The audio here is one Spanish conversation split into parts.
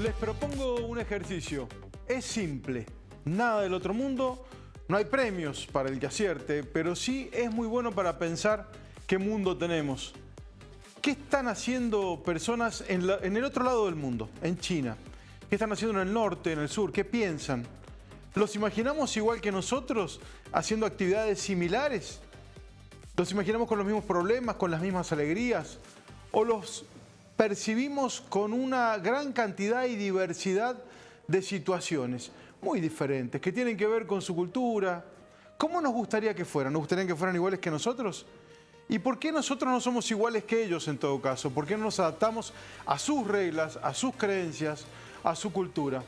Les propongo un ejercicio. Es simple, nada del otro mundo, no hay premios para el que acierte, pero sí es muy bueno para pensar qué mundo tenemos. ¿Qué están haciendo personas en el otro lado del mundo, en China? ¿Qué están haciendo en el norte, en el sur? ¿Qué piensan? ¿Los imaginamos igual que nosotros, haciendo actividades similares? ¿Los imaginamos con los mismos problemas, con las mismas alegrías? ¿O los percibimos con una gran cantidad y diversidad de situaciones muy diferentes, que tienen que ver con su cultura? ¿Cómo nos gustaría que fueran? ¿Nos gustaría que fueran iguales que nosotros? ¿Y por qué nosotros no somos iguales que ellos en todo caso? ¿Por qué no nos adaptamos a sus reglas, a sus creencias, a su cultura?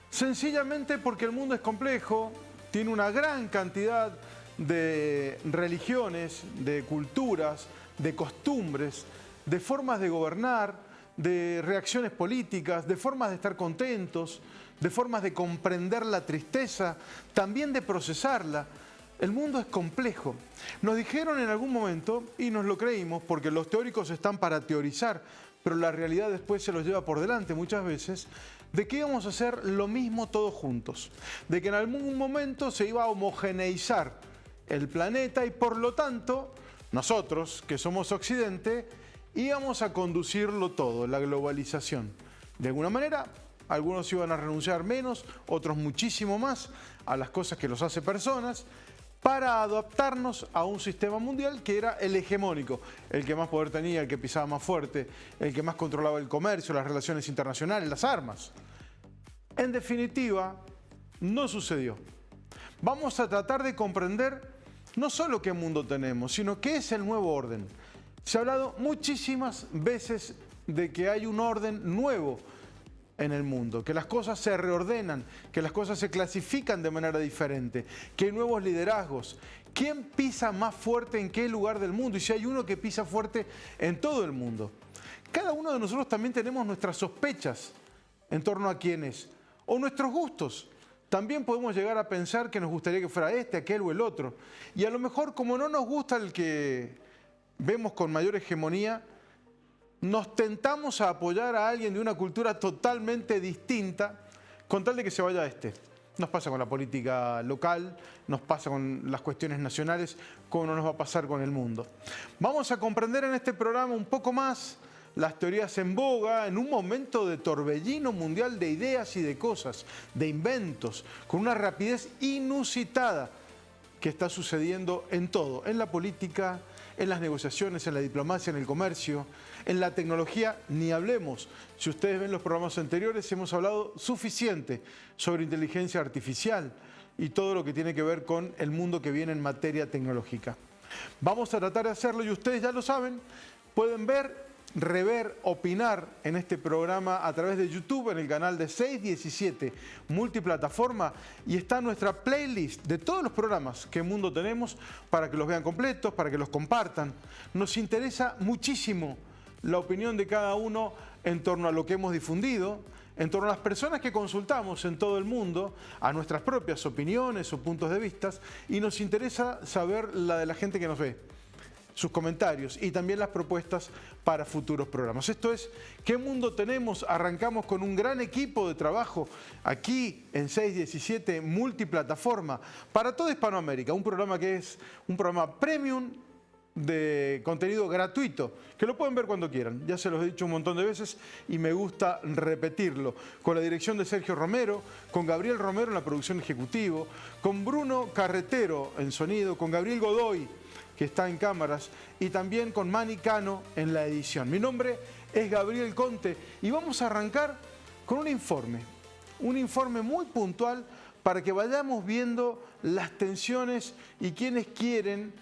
Sencillamente porque el mundo es complejo, tiene una gran cantidad de religiones, de culturas, de costumbres, de formas de gobernar, de reacciones políticas, de formas de estar contentos, de formas de comprender la tristeza, también de procesarla. El mundo es complejo. Nos dijeron en algún momento, y nos lo creímos, porque los teóricos están para teorizar, pero la realidad después se los lleva por delante muchas veces, de que íbamos a hacer lo mismo todos juntos, de que en algún momento se iba a homogeneizar el planeta y por lo tanto nosotros, que somos Occidente, íbamos a conducirlo todo, la globalización. De alguna manera, algunos iban a renunciar menos, otros muchísimo más a las cosas que los hace personas, para adaptarnos a un sistema mundial que era el hegemónico, el que más poder tenía, el que pisaba más fuerte, el que más controlaba el comercio, las relaciones internacionales, las armas. En definitiva, no sucedió. Vamos a tratar de comprender no solo qué mundo tenemos, sino qué es el nuevo orden. Se ha hablado muchísimas veces de que hay un orden nuevo en el mundo, que las cosas se reordenan, que las cosas se clasifican de manera diferente, que hay nuevos liderazgos. ¿Quién pisa más fuerte en qué lugar del mundo? Y si hay uno que pisa fuerte en todo el mundo. Cada uno de nosotros también tenemos nuestras sospechas en torno a quién es, o nuestros gustos. También podemos llegar a pensar que nos gustaría que fuera este, aquel o el otro. Y a lo mejor, como no nos gusta el que vemos con mayor hegemonía, nos tentamos a apoyar a alguien de una cultura totalmente distinta con tal de que se vaya a este. Nos pasa con la política local, nos pasa con las cuestiones nacionales, como no nos va a pasar con el mundo. Vamos a comprender en este programa un poco más las teorías en boga en un momento de torbellino mundial de ideas y de cosas, de inventos, con una rapidez inusitada que está sucediendo en todo, en la política, en las negociaciones, en la diplomacia, en el comercio, en la tecnología, ni hablemos. Si ustedes ven los programas anteriores, hemos hablado suficiente sobre inteligencia artificial y todo lo que tiene que ver con el mundo que viene en materia tecnológica. Vamos a tratar de hacerlo y ustedes ya lo saben, pueden ver, rever, opinar en este programa a través de YouTube en el canal de 617 multiplataforma y está nuestra playlist de todos los programas que en Mundo tenemos para que los vean completos, para que los compartan. Nos interesa muchísimo la opinión de cada uno en torno a lo que hemos difundido, en torno a las personas que consultamos en todo el mundo, a nuestras propias opiniones o puntos de vista y nos interesa saber la de la gente que nos ve, sus comentarios y también las propuestas para futuros programas. Esto es ¿Qué mundo tenemos? Arrancamos con un gran equipo de trabajo aquí en 617 multiplataforma para toda Hispanoamérica. Un programa que es un programa premium de contenido gratuito, que lo pueden ver cuando quieran. Ya se los he dicho un montón de veces y me gusta repetirlo. Con la dirección de Sergio Romero, con Gabriel Romero en la producción ejecutiva, con Bruno Carretero en sonido, con Gabriel Godoy, que está en cámaras, y también con Manny Cano en la edición. Mi nombre es Gabriel Conte y vamos a arrancar con un informe muy puntual para que vayamos viendo las tensiones y quienes quieren,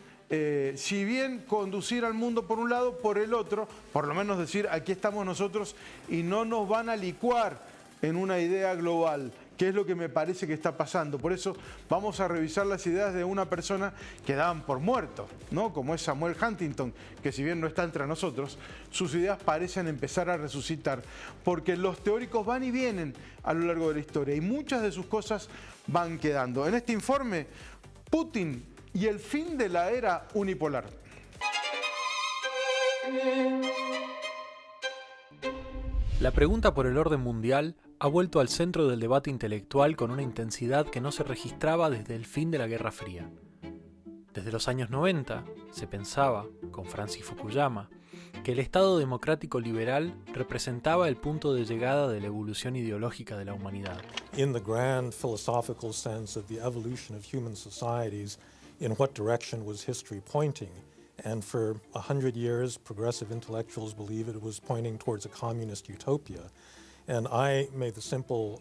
si bien conducir al mundo por un lado, por el otro, por lo menos decir, aquí estamos nosotros y no nos van a licuar en una idea global, que es lo que me parece que está pasando. Por eso vamos a revisar las ideas de una persona que daban por muerto, ¿no? Como es Samuel Huntington, que si bien no está entre nosotros, sus ideas parecen empezar a resucitar, porque los teóricos van y vienen a lo largo de la historia y muchas de sus cosas van quedando. En este informe, Putin y el fin de la era unipolar. La pregunta por el orden mundial ha vuelto al centro del debate intelectual con una intensidad que no se registraba desde el fin de la Guerra Fría. Desde los años 90 se pensaba, con Francis Fukuyama, que el Estado democrático liberal representaba el punto de llegada de la evolución ideológica de la humanidad. In the grand philosophical sense of the evolution of human societies, in what direction was history pointing? And for 100 years, progressive intellectuals believed it was pointing towards a communist utopia. And I made the simple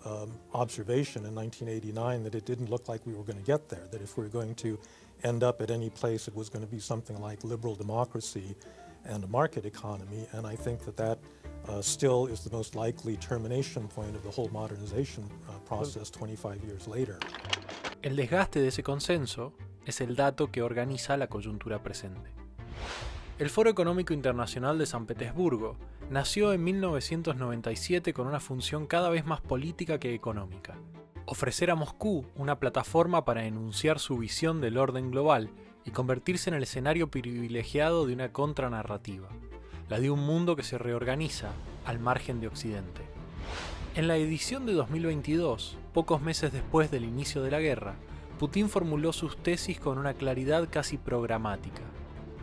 observation in 1989 that it didn't look like we were going to get there, that if we were going to end up at any place, it was going to be something like liberal democracy and a market economy. And I think that still is the most likely termination point of the whole modernization process 25 years later. El desgaste de ese consenso es el dato que organiza la coyuntura presente. El Foro Económico Internacional de San Petersburgo nació en 1997 con una función cada vez más política que económica: ofrecer a Moscú una plataforma para enunciar su visión del orden global y convertirse en el escenario privilegiado de una contranarrativa, la de un mundo que se reorganiza al margen de Occidente. En la edición de 2022, pocos meses después del inicio de la guerra, Putin formuló sus tesis con una claridad casi programática.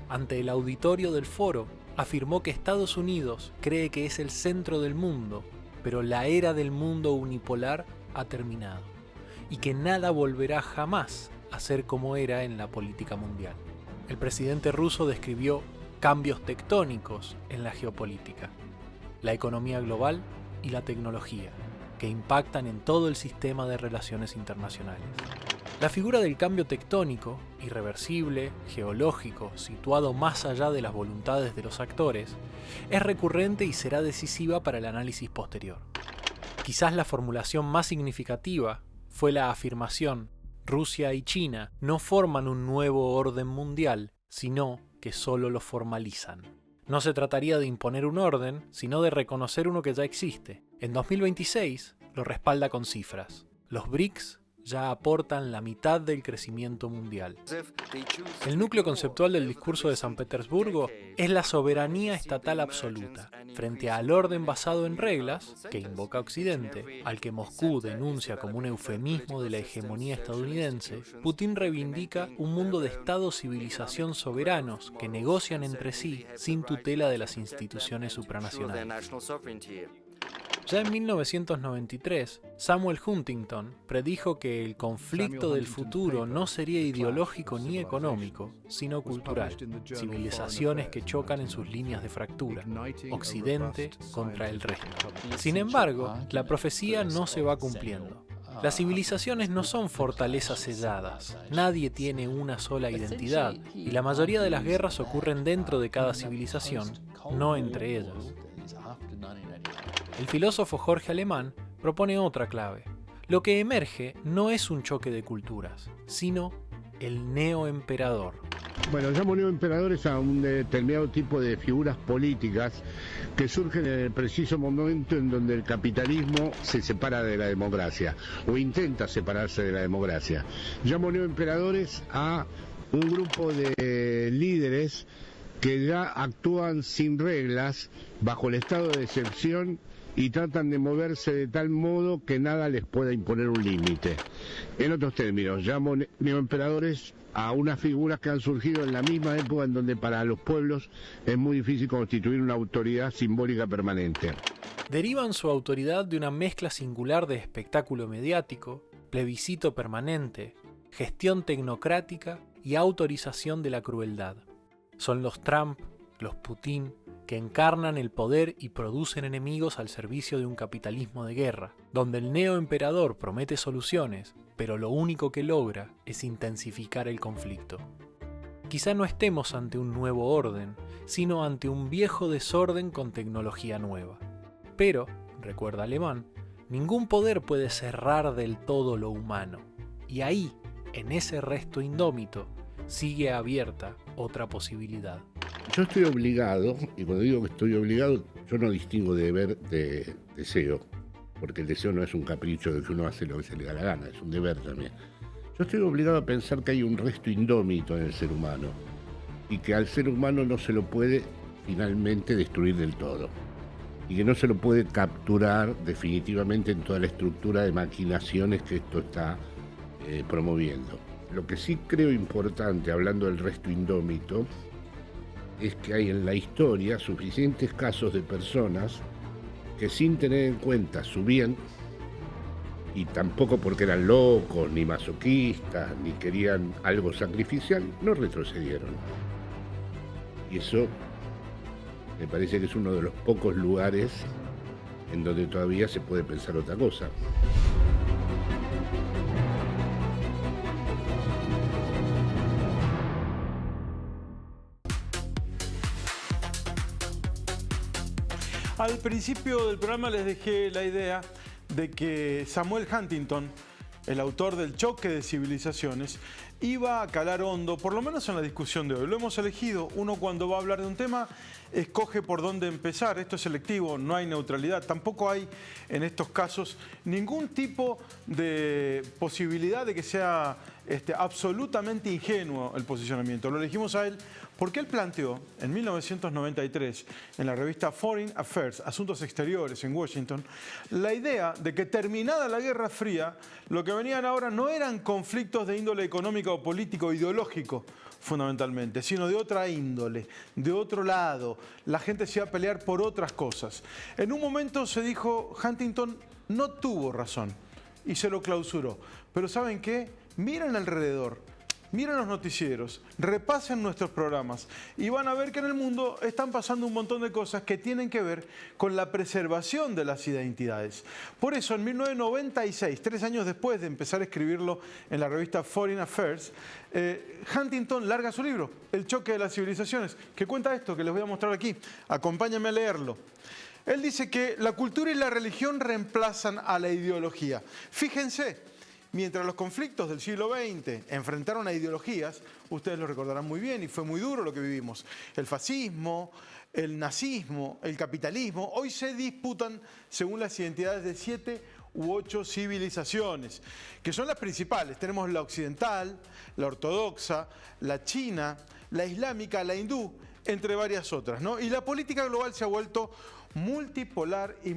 Ante el auditorio del foro, afirmó que Estados Unidos cree que es el centro del mundo, pero la era del mundo unipolar ha terminado, y que nada volverá jamás a ser como era en la política mundial. El presidente ruso describió cambios tectónicos en la geopolítica, la economía global y la tecnología, que impactan en todo el sistema de relaciones internacionales. La figura del cambio tectónico, irreversible, geológico, situado más allá de las voluntades de los actores, es recurrente y será decisiva para el análisis posterior. Quizás la formulación más significativa fue la afirmación: Rusia y China no forman un nuevo orden mundial, sino que solo lo formalizan. No se trataría de imponer un orden, sino de reconocer uno que ya existe. En 2026 lo respalda con cifras. Los BRICS ya aportan la mitad del crecimiento mundial. El núcleo conceptual del discurso de San Petersburgo es la soberanía estatal absoluta, frente al orden basado en reglas, que invoca Occidente, al que Moscú denuncia como un eufemismo de la hegemonía estadounidense. Putin reivindica un mundo de estados-civilización soberanos que negocian entre sí sin tutela de las instituciones supranacionales. Ya en 1993, Samuel Huntington predijo que el conflicto del futuro no sería ideológico ni económico, sino cultural. Civilizaciones que chocan en sus líneas de fractura, Occidente contra el resto. Sin embargo, la profecía no se va cumpliendo. Las civilizaciones no son fortalezas selladas, nadie tiene una sola identidad, y la mayoría de las guerras ocurren dentro de cada civilización, no entre ellas. El filósofo Jorge Alemán propone otra clave. Lo que emerge no es un choque de culturas, sino el neoemperador. Bueno, llamo neoemperadores a un determinado tipo de figuras políticas que surgen en el preciso momento en donde el capitalismo se separa de la democracia o intenta separarse de la democracia. Llamo neoemperadores a un grupo de líderes que ya actúan sin reglas, bajo el estado de excepción, y tratan de moverse de tal modo que nada les pueda imponer un límite. En otros términos, llamo neoemperadores a unas figuras que han surgido en la misma época en donde para los pueblos es muy difícil constituir una autoridad simbólica permanente. Derivan su autoridad de una mezcla singular de espectáculo mediático, plebiscito permanente, gestión tecnocrática y autorización de la crueldad. Son los Trump, los Putin, que encarnan el poder y producen enemigos al servicio de un capitalismo de guerra, donde el neoemperador promete soluciones, pero lo único que logra es intensificar el conflicto. Quizá no estemos ante un nuevo orden, sino ante un viejo desorden con tecnología nueva. Pero, recuerda Alemán, ningún poder puede cerrar del todo lo humano, y ahí, en ese resto indómito, sigue abierta otra posibilidad. Yo estoy obligado, y cuando digo que estoy obligado, yo no distingo de deber de deseo, porque el deseo no es un capricho de que uno hace lo que se le da la gana, es un deber también. Yo estoy obligado a pensar que hay un resto indómito en el ser humano, y que al ser humano no se lo puede finalmente destruir del todo. y que no se lo puede capturar definitivamente en toda la estructura de maquinaciones que esto está promoviendo. Lo que sí creo importante, hablando del resto indómito, es que hay en la historia suficientes casos de personas que sin tener en cuenta su bien, y tampoco porque eran locos, ni masoquistas, ni querían algo sacrificial, no retrocedieron. Y eso me parece que es uno de los pocos lugares en donde todavía se puede pensar otra cosa. Al principio del programa les dejé la idea de que Samuel Huntington, el autor del Choque de Civilizaciones, iba a calar hondo, por lo menos en la discusión de hoy. Lo hemos elegido. Uno, cuando va a hablar de un tema, escoge por dónde empezar. Esto es selectivo, no hay neutralidad. Tampoco hay, en estos casos, ningún tipo de posibilidad de que sea absolutamente ingenuo el posicionamiento. Lo elegimos a él porque él planteó en 1993, en la revista Foreign Affairs, Asuntos Exteriores, en Washington, la idea de que terminada la Guerra Fría, lo que venían ahora no eran conflictos de índole económica o político o ideológico, fundamentalmente, sino de otra índole, de otro lado. La gente se iba a pelear por otras cosas. En un momento se dijo, Huntington no tuvo razón y se lo clausuró. Pero ¿saben qué? Miren alrededor. Miren los noticieros, repasen nuestros programas y van a ver que en el mundo están pasando un montón de cosas que tienen que ver con la preservación de las identidades. Por eso, en 1996, 3 años después de empezar a escribirlo en la revista Foreign Affairs, Huntington larga su libro, El Choque de las Civilizaciones, que cuenta esto que les voy a mostrar aquí. Acompáñenme a leerlo. Él dice que la cultura y la religión reemplazan a la ideología. Fíjense. Mientras los conflictos del siglo XX enfrentaron a ideologías, ustedes lo recordarán muy bien y fue muy duro lo que vivimos. El fascismo, el nazismo, el capitalismo, hoy se disputan según las identidades de 7 u 8 civilizaciones, que son las principales. Tenemos la occidental, la ortodoxa, la china, la islámica, la hindú, entre varias otras, ¿no? Y la política global se ha vuelto multipolar y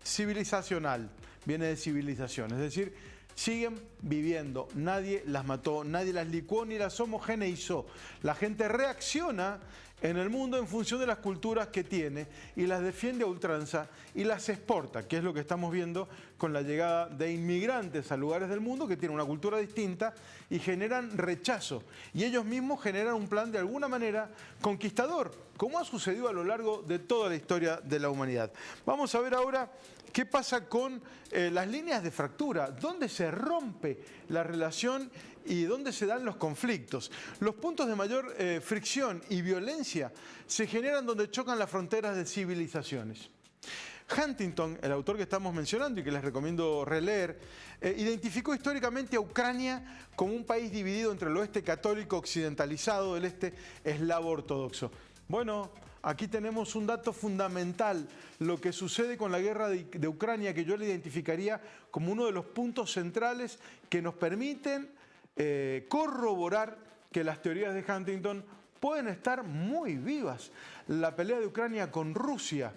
civilizacional. Viene de civilización, es decir, siguen viviendo, nadie las mató, nadie las licuó ni las homogeneizó. La gente reacciona en el mundo en función de las culturas que tiene y las defiende a ultranza y las exporta, que es lo que estamos viendo con la llegada de inmigrantes a lugares del mundo que tienen una cultura distinta y generan rechazo. Y ellos mismos generan un plan de alguna manera conquistador, como ha sucedido a lo largo de toda la historia de la humanidad. Vamos a ver ahora qué pasa con las líneas de fractura, dónde se rompe la relación y dónde se dan los conflictos. Los puntos de mayor fricción y violencia se generan donde chocan las fronteras de civilizaciones. Huntington, el autor que estamos mencionando y que les recomiendo releer, identificó históricamente a Ucrania como un país dividido entre el oeste católico occidentalizado del este eslavo ortodoxo. Bueno, aquí tenemos un dato fundamental, lo que sucede con la guerra de Ucrania, que yo le identificaría como uno de los puntos centrales que nos permiten corroborar que las teorías de Huntington pueden estar muy vivas. La pelea de Ucrania con Rusia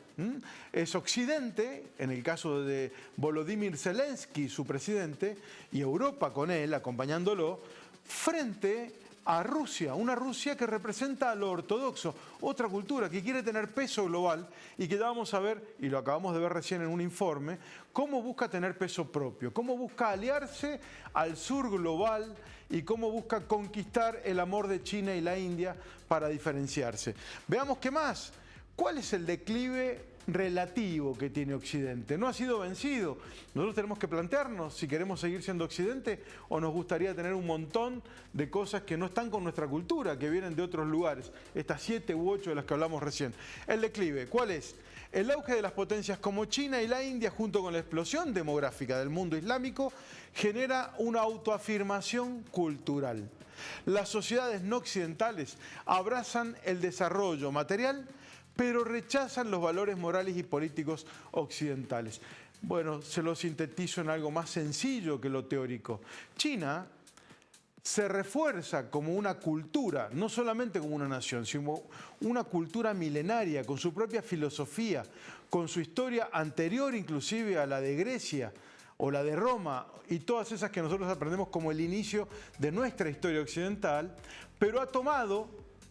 es Occidente, en el caso de Volodymyr Zelensky, su presidente, y Europa con él, acompañándolo, frente a Rusia, una Rusia que representa a lo ortodoxo, otra cultura que quiere tener peso global y que ya vamos a ver, y lo acabamos de ver recién en un informe, cómo busca tener peso propio, cómo busca aliarse al sur global y cómo busca conquistar el amor de China y la India para diferenciarse. Veamos qué más. ¿Cuál es el declive relativo que tiene Occidente? No ha sido vencido. Nosotros tenemos que plantearnos si queremos seguir siendo Occidente o nos gustaría tener un montón de cosas que no están con nuestra cultura, que vienen de otros lugares. Estas 7 u 8 de las que hablamos recién. El declive, ¿cuál es? El auge de las potencias como China y la India, junto con la explosión demográfica del mundo islámico, genera una autoafirmación cultural. Las sociedades no occidentales abrazan el desarrollo material, pero rechazan los valores morales y políticos occidentales. Bueno, se lo sintetizo en algo más sencillo que lo teórico. China se refuerza como una cultura, no solamente como una nación, sino una cultura milenaria, con su propia filosofía, con su historia anterior inclusive a la de Grecia o la de Roma, y todas esas que nosotros aprendemos como el inicio de nuestra historia occidental, pero ha tomado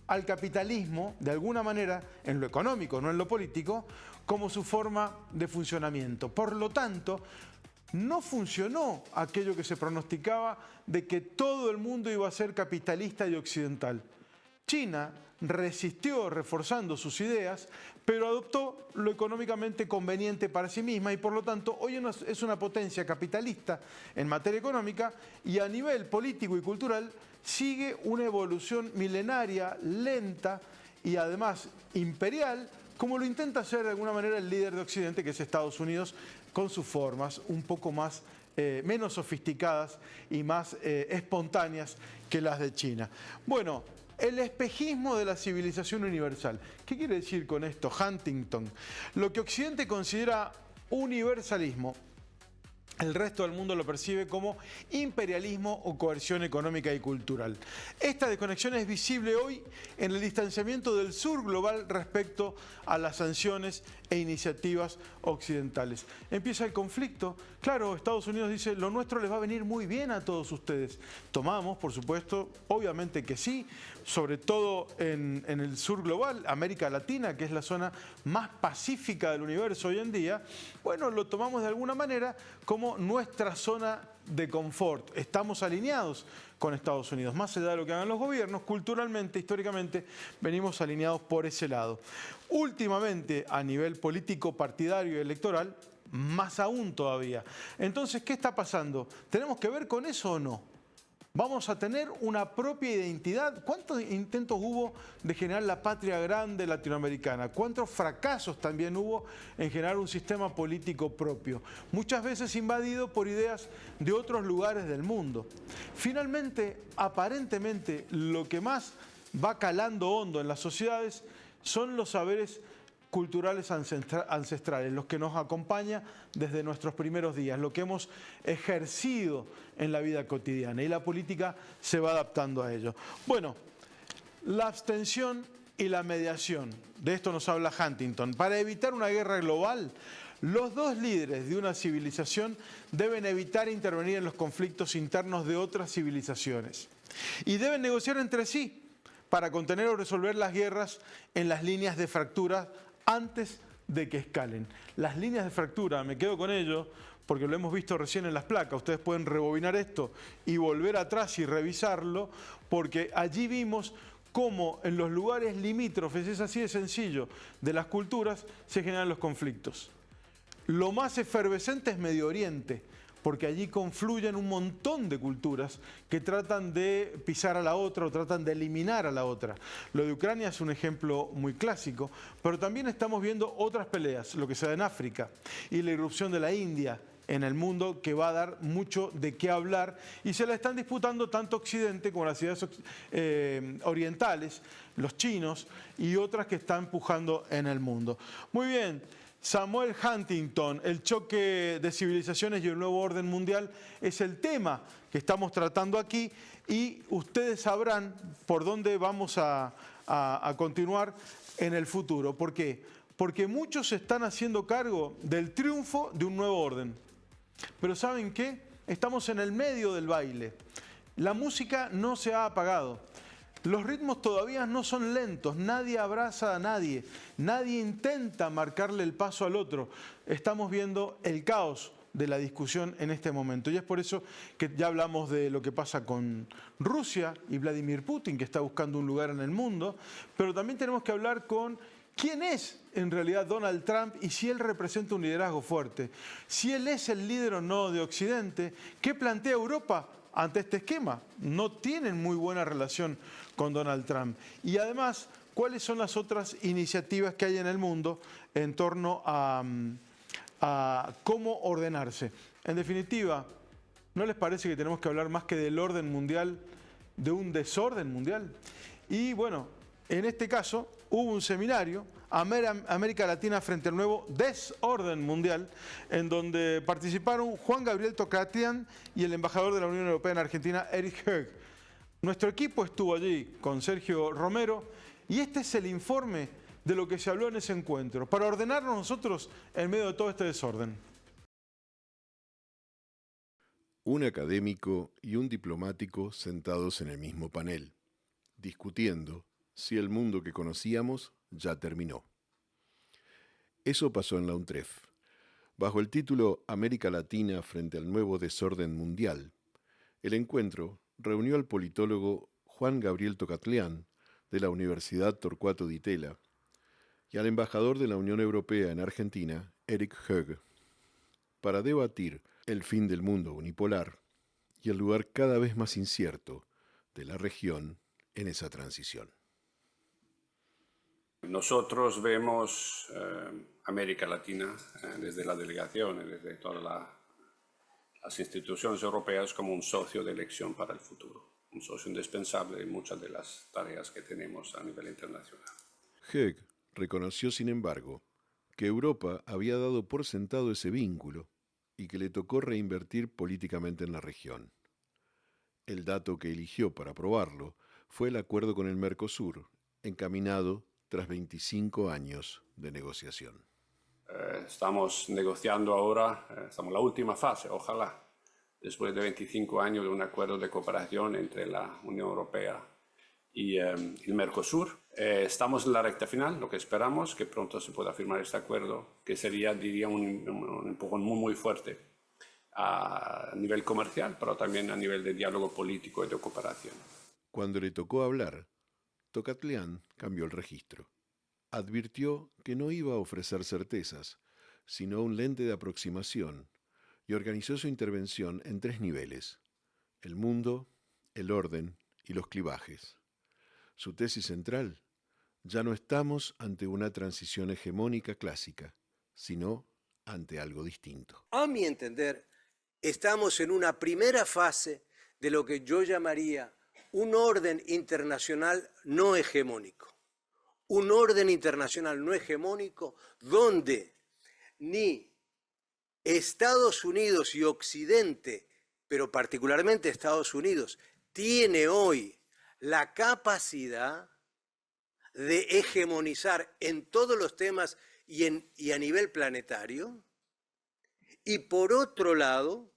al capitalismo, de alguna manera, en lo económico, no en lo político, como su forma de funcionamiento. Por lo tanto, no funcionó aquello que se pronosticaba de que todo el mundo iba a ser capitalista y occidental. China resistió reforzando sus ideas, pero adoptó lo económicamente conveniente para sí misma y por lo tanto hoy es una potencia capitalista en materia económica y a nivel político y cultural sigue una evolución milenaria, lenta y además imperial, como lo intenta hacer de alguna manera el líder de Occidente, que es Estados Unidos, con sus formas un poco más, menos sofisticadas y más espontáneas que las de China. Bueno, el espejismo de la civilización universal. ¿Qué quiere decir con esto Huntington? Lo que Occidente considera universalismo, el resto del mundo lo percibe como imperialismo o coerción económica y cultural. Esta desconexión es visible hoy en el distanciamiento del sur global respecto a las sanciones e iniciativas occidentales. Empieza el conflicto. Claro, Estados Unidos dice, lo nuestro les va a venir muy bien a todos ustedes. Tomamos, por supuesto, obviamente que sí, sobre todo en el sur global, América Latina, que es la zona más pacífica del universo hoy en día. Bueno, lo tomamos de alguna manera como nuestra zona de confort. Estamos alineados con Estados Unidos. Más allá de lo que hagan los gobiernos, culturalmente, históricamente, venimos alineados por ese lado. Últimamente, a nivel político, partidario y electoral, más aún todavía. Entonces, ¿qué está pasando? ¿Tenemos que ver con eso o no? ¿Vamos a tener una propia identidad? ¿Cuántos intentos hubo de generar la patria grande latinoamericana? ¿Cuántos fracasos también hubo en generar un sistema político propio? Muchas veces invadido por ideas de otros lugares del mundo. Finalmente, aparentemente, lo que más va calando hondo en las sociedades son los saberes culturales ancestrales, los que nos acompañan desde nuestros primeros días, lo que hemos ejercido en la vida cotidiana y la política se va adaptando a ello. Bueno, la abstención y la mediación, de esto nos habla Huntington. Para evitar una guerra global, los dos líderes de una civilización deben evitar intervenir en los conflictos internos de otras civilizaciones y deben negociar entre sí para contener o resolver las guerras en las líneas de fractura antes de que escalen. Las líneas de fractura, me quedo con ello, porque lo hemos visto recién en las placas. Ustedes pueden rebobinar esto y volver atrás y revisarlo, porque allí vimos cómo en los lugares limítrofes, es así de sencillo, de las culturas se generan los conflictos. Lo más efervescente es Medio Oriente, porque allí confluyen un montón de culturas que tratan de pisar a la otra o tratan de eliminar a la otra. Lo de Ucrania es un ejemplo muy clásico, pero también estamos viendo otras peleas, lo que se da en África y la irrupción de la India en el mundo, que va a dar mucho de qué hablar y se la están disputando tanto Occidente como las ciudades orientales, los chinos y otras que están pujando en el mundo. Muy bien. Samuel Huntington, el choque de civilizaciones y el nuevo orden mundial es el tema que estamos tratando aquí y ustedes sabrán por dónde vamos a continuar en el futuro. ¿Por qué? Porque muchos se están haciendo cargo del triunfo de un nuevo orden. Pero ¿saben qué? Estamos en el medio del baile. La música no se ha apagado. Los ritmos todavía no son lentos, nadie abraza a nadie, nadie intenta marcarle el paso al otro. Estamos viendo el caos de la discusión en este momento y es por eso que ya hablamos de lo que pasa con Rusia y Vladimir Putin, que está buscando un lugar en el mundo, pero también tenemos que hablar con quién es en realidad Donald Trump y si él representa un liderazgo fuerte, si él es el líder o no de Occidente, qué plantea Europa ante este esquema. No tienen muy buena relación con Donald Trump. Y además, ¿cuáles son las otras iniciativas que hay en el mundo en torno a cómo ordenarse? En definitiva, ¿no les parece que tenemos que hablar más que del orden mundial, de un desorden mundial? Y bueno, en este caso hubo un seminario, América Latina frente al nuevo desorden mundial, en donde participaron Juan Gabriel Tocatian y el embajador de la Unión Europea en Argentina, Eric Höeg. Nuestro equipo estuvo allí con Sergio Romero y este es el informe de lo que se habló en ese encuentro, para ordenarnos nosotros en medio de todo este desorden. Un académico y un diplomático sentados en el mismo panel, discutiendo si el mundo que conocíamos ya terminó. Eso pasó en la UNTREF. Bajo el título América Latina frente al nuevo desorden mundial, el encuentro reunió al politólogo Juan Gabriel Tocatlián, de la Universidad Torcuato Di Tella, y al embajador de la Unión Europea en Argentina, Erik Höeg, para debatir el fin del mundo unipolar y el lugar cada vez más incierto de la región en esa transición. Nosotros vemos América Latina desde la delegación y desde todas las instituciones europeas como un socio de elección para el futuro, un socio indispensable en muchas de las tareas que tenemos a nivel internacional. Höeg reconoció, sin embargo, que Europa había dado por sentado ese vínculo y que le tocó reinvertir políticamente en la región. El dato que eligió para probarlo fue el acuerdo con el Mercosur, encaminado tras 25 años de negociación. Estamos negociando ahora, estamos en la última fase, ojalá, después de 25 años de un acuerdo de cooperación entre la Unión Europea y el Mercosur. Estamos en la recta final, lo que esperamos, que pronto se pueda firmar este acuerdo, que sería, diría, un empujón muy fuerte a nivel comercial, pero también a nivel de diálogo político y de cooperación. Cuando le tocó hablar, Tocatlián cambió el registro. Advirtió que no iba a ofrecer certezas, sino un lente de aproximación, y organizó su intervención en 3 niveles: el mundo, el orden y los clivajes. Su tesis central: ya no estamos ante una transición hegemónica clásica, sino ante algo distinto. A mi entender, estamos en una primera fase de lo que yo llamaría un orden internacional no hegemónico. Un orden internacional no hegemónico donde ni Estados Unidos y Occidente, pero particularmente Estados Unidos, tiene hoy la capacidad de hegemonizar en todos los temas y a nivel planetario. Y por otro lado,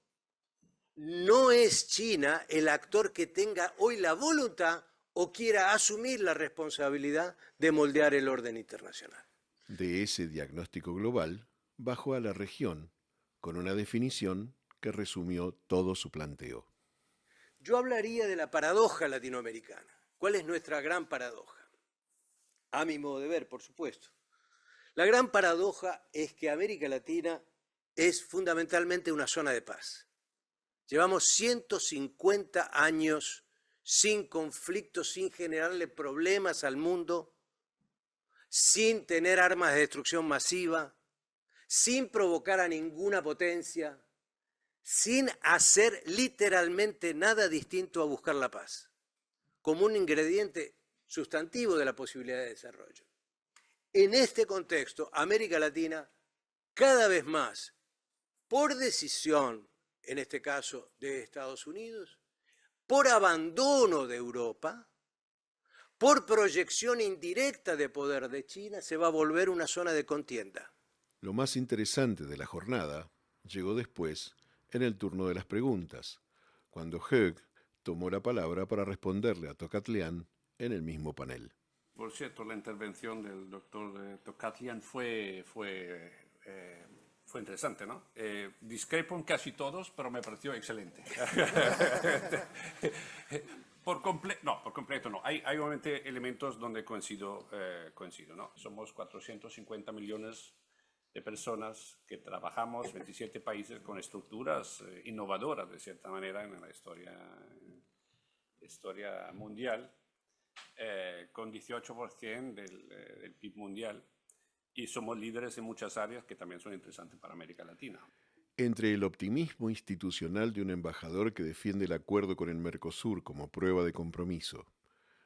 no es China el actor que tenga hoy la voluntad o quiera asumir la responsabilidad de moldear el orden internacional. De ese diagnóstico global, bajó a la región con una definición que resumió todo su planteo. Yo hablaría de la paradoja latinoamericana. ¿Cuál es nuestra gran paradoja? A mi modo de ver, por supuesto. La gran paradoja es que América Latina es fundamentalmente una zona de paz. Llevamos 150 años sin conflictos, sin generarle problemas al mundo, sin tener armas de destrucción masiva, sin provocar a ninguna potencia, sin hacer literalmente nada distinto a buscar la paz, como un ingrediente sustantivo de la posibilidad de desarrollo. En este contexto, América Latina, cada vez más, por decisión, en este caso de Estados Unidos, por abandono de Europa, por proyección indirecta de poder de China, se va a volver una zona de contienda. Lo más interesante de la jornada llegó después, en el turno de las preguntas, cuando Höeg tomó la palabra para responderle a Tocatlián en el mismo panel. Por cierto, la intervención del doctor Tocatlián fue interesante, ¿no? Discrepo en casi todos, pero me pareció excelente. Por completo no. Hay obviamente elementos donde coincido, ¿no? Somos 450 millones de personas que trabajamos, 27 países con estructuras innovadoras, de cierta manera, en la historia mundial, con 18% del PIB mundial. Y somos líderes en muchas áreas que también son interesantes para América Latina. Entre el optimismo institucional de un embajador que defiende el acuerdo con el Mercosur como prueba de compromiso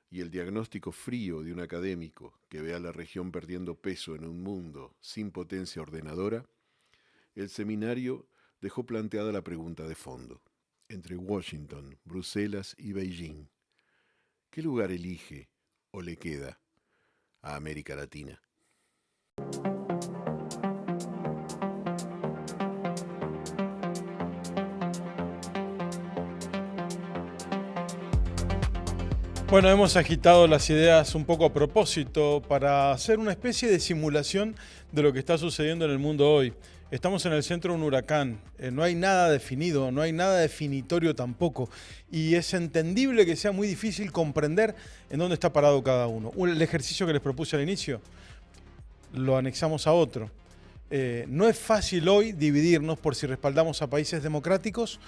y el diagnóstico frío de un académico que ve a la región perdiendo peso en un mundo sin potencia ordenadora, el seminario dejó planteada la pregunta de fondo. Entre Washington, Bruselas y Beijing, ¿Qué lugar elige o le queda a América Latina? Bueno, hemos agitado las ideas un poco a propósito para hacer una especie de simulación de lo que está sucediendo en el mundo hoy. Estamos en el centro de un huracán, no hay nada definido, no hay nada definitorio tampoco, y es entendible que sea muy difícil comprender en dónde está parado cada uno. El ejercicio que les propuse al inicio, lo anexamos a otro. No es fácil hoy dividirnos por si respaldamos a países democráticos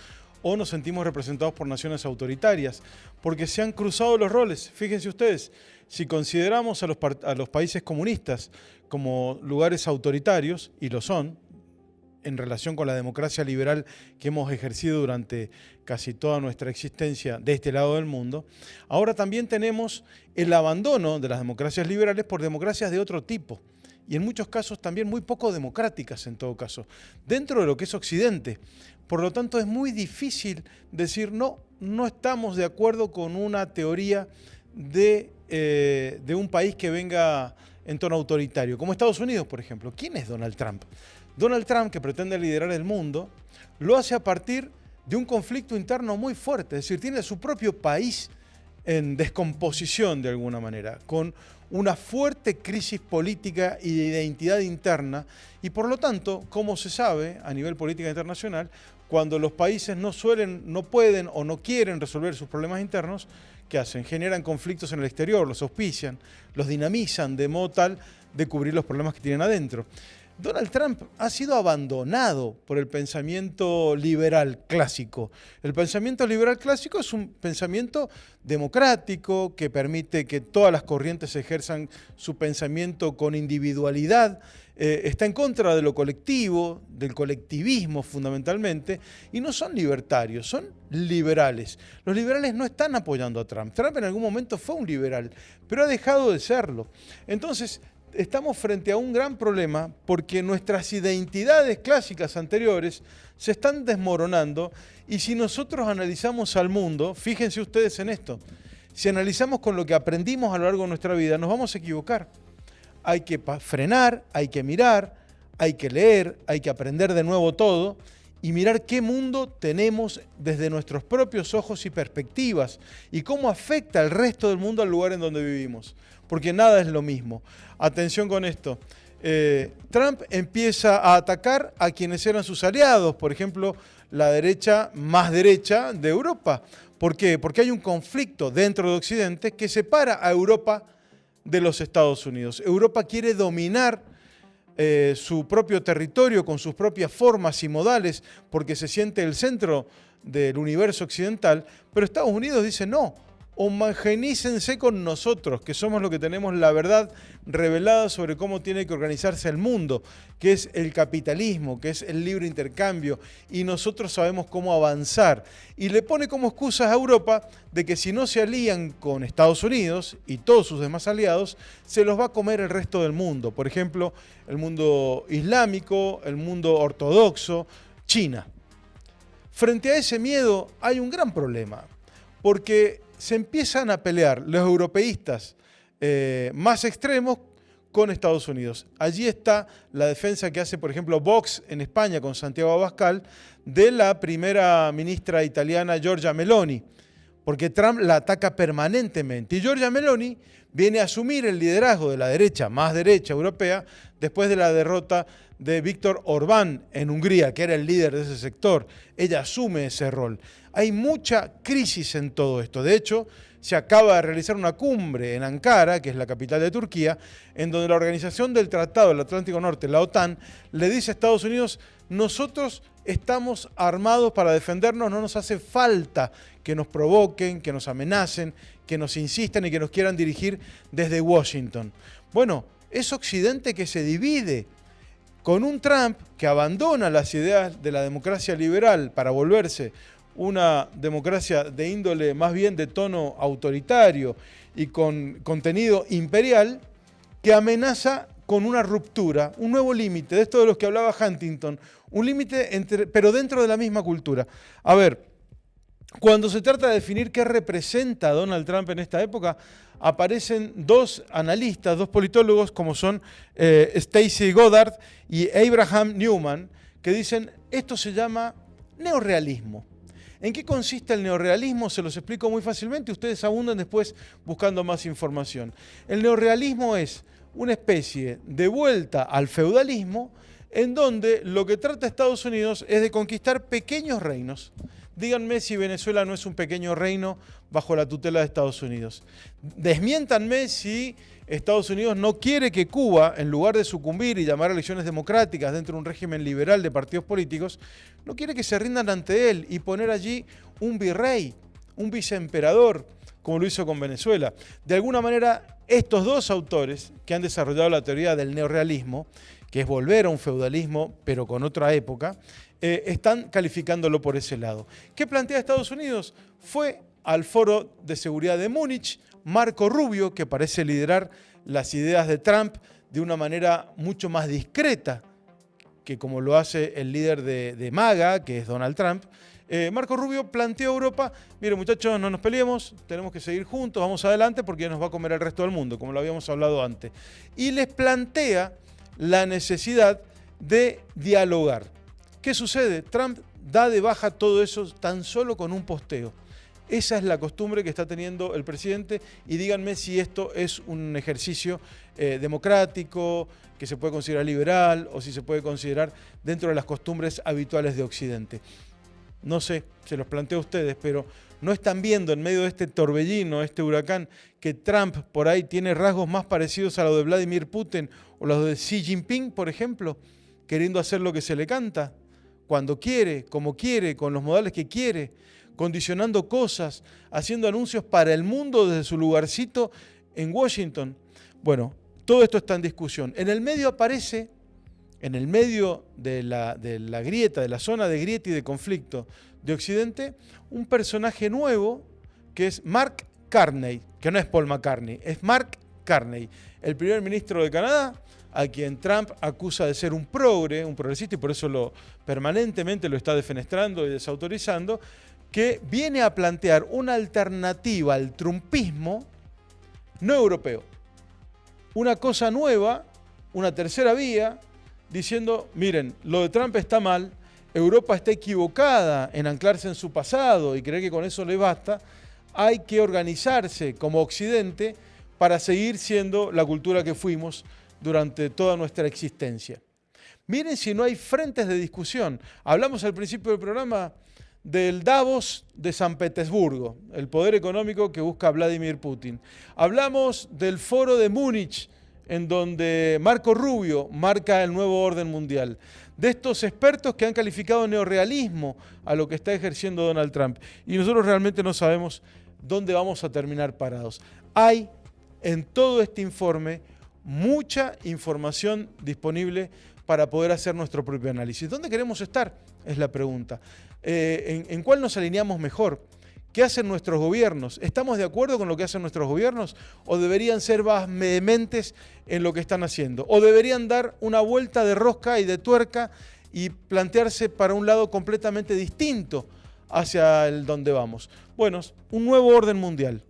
o nos sentimos representados por naciones autoritarias, porque se han cruzado los roles. Fíjense ustedes, si consideramos a los países comunistas como lugares autoritarios, y lo son, en relación con la democracia liberal que hemos ejercido durante casi toda nuestra existencia de este lado del mundo, ahora también tenemos el abandono de las democracias liberales por democracias de otro tipo, y en muchos casos también muy poco democráticas en todo caso, dentro de lo que es Occidente. Por lo tanto, es muy difícil decir no estamos de acuerdo con una teoría de un país que venga en tono autoritario, como Estados Unidos, por ejemplo. ¿Quién es Donald Trump? Donald Trump, que pretende liderar el mundo, lo hace a partir de un conflicto interno muy fuerte, es decir, tiene su propio país en descomposición de alguna manera, con una fuerte crisis política y de identidad interna, y por lo tanto, como se sabe a nivel política internacional, cuando los países no pueden o no quieren resolver sus problemas internos, ¿qué hacen? Generan conflictos en el exterior, los auspician, los dinamizan de modo tal de cubrir los problemas que tienen adentro. Donald Trump ha sido abandonado por el pensamiento liberal clásico. El pensamiento liberal clásico es un pensamiento democrático que permite que todas las corrientes ejerzan su pensamiento con individualidad. Está en contra de lo colectivo, del colectivismo fundamentalmente, y no son libertarios, son liberales. Los liberales no están apoyando a Trump. Trump en algún momento fue un liberal, pero ha dejado de serlo. Entonces, estamos frente a un gran problema porque nuestras identidades clásicas anteriores se están desmoronando, y si nosotros analizamos al mundo, fíjense ustedes en esto, si analizamos con lo que aprendimos a lo largo de nuestra vida, nos vamos a equivocar. Hay que frenar, hay que mirar, hay que leer, hay que aprender de nuevo todo y mirar qué mundo tenemos desde nuestros propios ojos y perspectivas y cómo afecta al resto del mundo al lugar en donde vivimos. Porque nada es lo mismo. Atención con esto. Trump empieza a atacar a quienes eran sus aliados, por ejemplo, la derecha más derecha de Europa. ¿Por qué? Porque hay un conflicto dentro de Occidente que separa a Europa de los Estados Unidos. Europa quiere dominar su propio territorio con sus propias formas y modales porque se siente el centro del universo occidental, pero Estados Unidos dice no, homogenícense con nosotros, que somos los que tenemos la verdad revelada sobre cómo tiene que organizarse el mundo, que es el capitalismo, que es el libre intercambio, y nosotros sabemos cómo avanzar. Y le pone como excusas a Europa de que si no se alían con Estados Unidos y todos sus demás aliados, se los va a comer el resto del mundo. Por ejemplo, el mundo islámico, el mundo ortodoxo, China. Frente a ese miedo hay un gran problema, porque se empiezan a pelear los europeístas más extremos con Estados Unidos. Allí está la defensa que hace, por ejemplo, Vox en España con Santiago Abascal de la primera ministra italiana Giorgia Meloni, porque Trump la ataca permanentemente. Y Giorgia Meloni viene a asumir el liderazgo de la derecha, más derecha europea, después de la derrota de Viktor Orbán en Hungría, que era el líder de ese sector. Ella asume ese rol. Hay mucha crisis en todo esto. De hecho, se acaba de realizar una cumbre en Ankara, que es la capital de Turquía, en donde la Organización del Tratado del Atlántico Norte, la OTAN, le dice a Estados Unidos, nosotros estamos armados para defendernos, no nos hace falta que nos provoquen, que nos amenacen, que nos insistan y que nos quieran dirigir desde Washington. Bueno, es Occidente que se divide, con un Trump que abandona las ideas de la democracia liberal para volverse una democracia de índole más bien de tono autoritario y con contenido imperial, que amenaza con una ruptura, un nuevo límite, de esto de los que hablaba Huntington, un límite pero dentro de la misma cultura. A ver, cuando se trata de definir qué representa Donald Trump en esta época, aparecen dos analistas, dos politólogos, como son Stacy Goddard y Abraham Newman, que dicen, esto se llama neorrealismo. ¿En qué consiste el neorrealismo? Se los explico muy fácilmente, ustedes abunden después buscando más información. El neorrealismo es una especie de vuelta al feudalismo en donde lo que trata Estados Unidos es de conquistar pequeños reinos. Díganme si Venezuela no es un pequeño reino bajo la tutela de Estados Unidos. Desmiéntanme si Estados Unidos no quiere que Cuba, en lugar de sucumbir y llamar a elecciones democráticas dentro de un régimen liberal de partidos políticos, no quiere que se rindan ante él y poner allí un virrey, un viceemperador, como lo hizo con Venezuela. De alguna manera, estos dos autores que han desarrollado la teoría del neorrealismo, que es volver a un feudalismo, pero con otra época, están calificándolo por ese lado. ¿Qué plantea Estados Unidos? Fue al Foro de Seguridad de Múnich, Marco Rubio, que parece liderar las ideas de Trump de una manera mucho más discreta que como lo hace el líder de MAGA, que es Donald Trump. Marco Rubio planteó a Europa, mire muchachos, no nos peleemos, tenemos que seguir juntos, vamos adelante porque nos va a comer el resto del mundo, como lo habíamos hablado antes. Y les plantea la necesidad de dialogar. ¿Qué sucede? Trump da de baja todo eso tan solo con un posteo. Esa es la costumbre que está teniendo el presidente y díganme si esto es un ejercicio democrático, que se puede considerar liberal o si se puede considerar dentro de las costumbres habituales de Occidente. No sé, se los planteo a ustedes, pero ¿no están viendo en medio de este torbellino, este huracán, que Trump por ahí tiene rasgos más parecidos a los de Vladimir Putin o los de Xi Jinping, por ejemplo, queriendo hacer lo que se le canta, cuando quiere, como quiere, con los modales que quiere, condicionando cosas, haciendo anuncios para el mundo desde su lugarcito en Washington? Bueno, todo esto está en discusión. En el medio aparece, en el medio de la grieta, de la zona de grieta y de conflicto de Occidente, un personaje nuevo que es Mark Carney, que no es Paul McCartney, es Mark Carney, el primer ministro de Canadá, a quien Trump acusa de ser un progresista, y por eso permanentemente lo está defenestrando y desautorizando, que viene a plantear una alternativa al trumpismo no europeo. Una cosa nueva, una tercera vía, diciendo, miren, lo de Trump está mal, Europa está equivocada en anclarse en su pasado y creer que con eso le basta, hay que organizarse como Occidente para seguir siendo la cultura que fuimos durante toda nuestra existencia. Miren si no hay frentes de discusión. Hablamos al principio del programa del Davos de San Petersburgo, el poder económico que busca Vladimir Putin. Hablamos del Foro de Múnich, en donde Marco Rubio marca el nuevo orden mundial. De estos expertos que han calificado neorrealismo a lo que está ejerciendo Donald Trump. Y nosotros realmente no sabemos dónde vamos a terminar parados. Hay en todo este informe mucha información disponible para poder hacer nuestro propio análisis. ¿Dónde queremos estar? Es la pregunta. ¿En cuál nos alineamos mejor? ¿Qué hacen nuestros gobiernos? ¿Estamos de acuerdo con lo que hacen nuestros gobiernos? ¿O deberían ser más vehementes en lo que están haciendo? ¿O deberían dar una vuelta de rosca y de tuerca y plantearse para un lado completamente distinto hacia el donde vamos? Bueno, un nuevo orden mundial.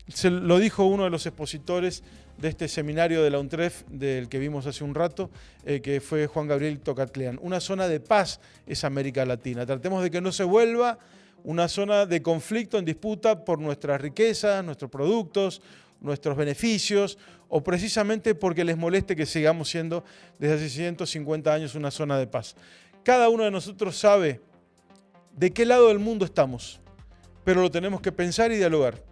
Se lo dijo uno de los expositores de este seminario de la UNTREF, del que vimos hace un rato, que fue Juan Gabriel Tocatlián. Una zona de paz es América Latina. Tratemos de que no se vuelva una zona de conflicto en disputa por nuestras riquezas, nuestros productos, nuestros beneficios, o precisamente porque les moleste que sigamos siendo desde hace 150 años una zona de paz. Cada uno de nosotros sabe de qué lado del mundo estamos, pero lo tenemos que pensar y dialogar.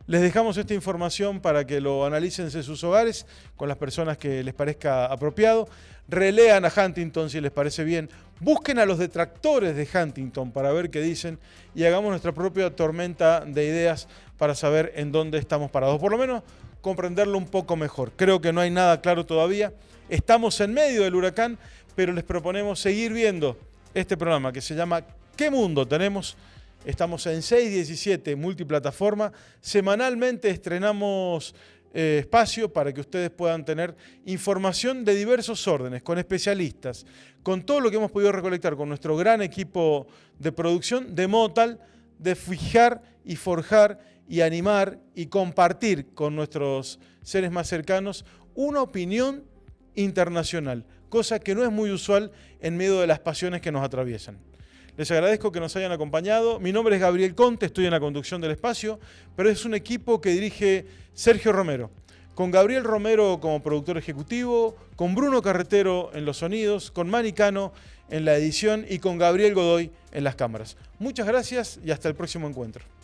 Les dejamos esta información para que lo analicen en sus hogares con las personas que les parezca apropiado. Relean a Huntington si les parece bien. Busquen a los detractores de Huntington para ver qué dicen y hagamos nuestra propia tormenta de ideas para saber en dónde estamos parados. Por lo menos comprenderlo un poco mejor. Creo que no hay nada claro todavía. Estamos en medio del huracán, pero les proponemos seguir viendo este programa que se llama ¿Qué mundo tenemos? Estamos en 617 multiplataforma. Semanalmente estrenamos espacio para que ustedes puedan tener información de diversos órdenes, con especialistas, con todo lo que hemos podido recolectar con nuestro gran equipo de producción, de modo tal de fijar y forjar y animar y compartir con nuestros seres más cercanos una opinión internacional, cosa que no es muy usual en medio de las pasiones que nos atraviesan. Les agradezco que nos hayan acompañado. Mi nombre es Gabriel Conte, estoy en la conduccción del espacio, pero es un equipo que dirige Sergio Romero, con Gabriel Romero como productor ejecutivo, con Bruno Carretero en los sonidos, con Mani Cano en la edición y con Gabriel Godoy en las cámaras. Muchas gracias y hasta el próximo encuentro.